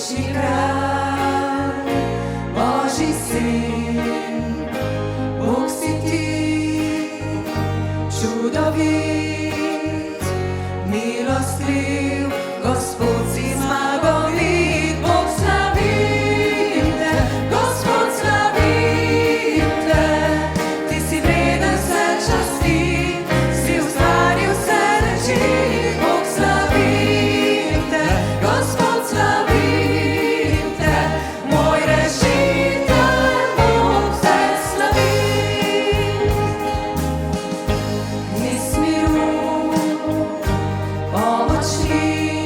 vječni kralj, Božji sin, Bog si ti, čudovit, milostljiv, Gospod si zmagovit, Bog slavim te, Gospod slavim te, ti si vreden vse časti, si ustvaril vse reči, Bog slavim te, Gospod slavim te, moj rešitelj, Bog vse slavim. Nis miru, pomočnik,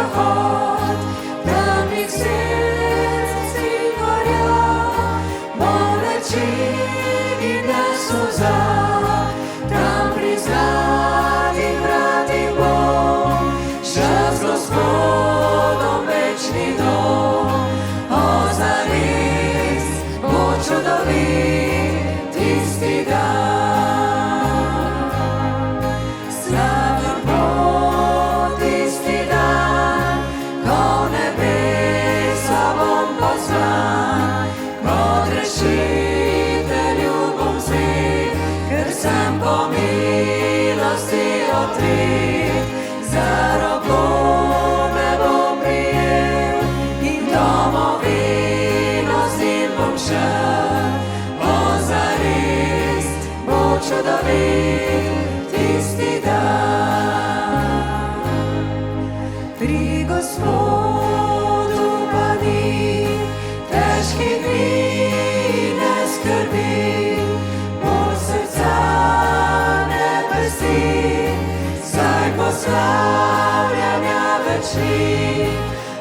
проход, там їх серці горя, молечи від Ісуса, там признати брати Бог, що з Господом вечний дом, озарись, бо чудовий ти стида. Слава Бог, ти стида, ко небеса вон послан, ко грешителю помсти, ker сам по милости открит, за роком небо приєм, і домовину з ним помшав, озарись, бо чудовий ти стида. При Господу пані, тяжкі дні не скорби, бо серця не пусти, зай прославляння вечні,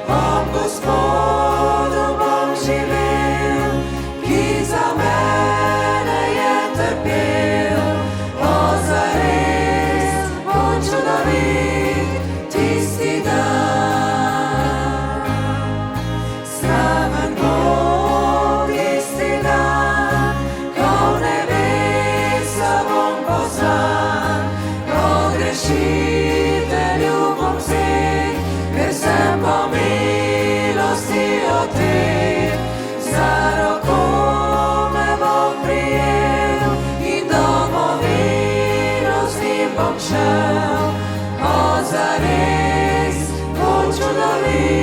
об Господу Бог живим, і за мене є терпів, озарись, бо чудовий ти стида. Славен Бог, ти стида, ко небеса вон послан, ко грешителю помсти, ker сам по милости открит, за роком небо приєм, і домовину з ним помшав, озарись, бо чудовий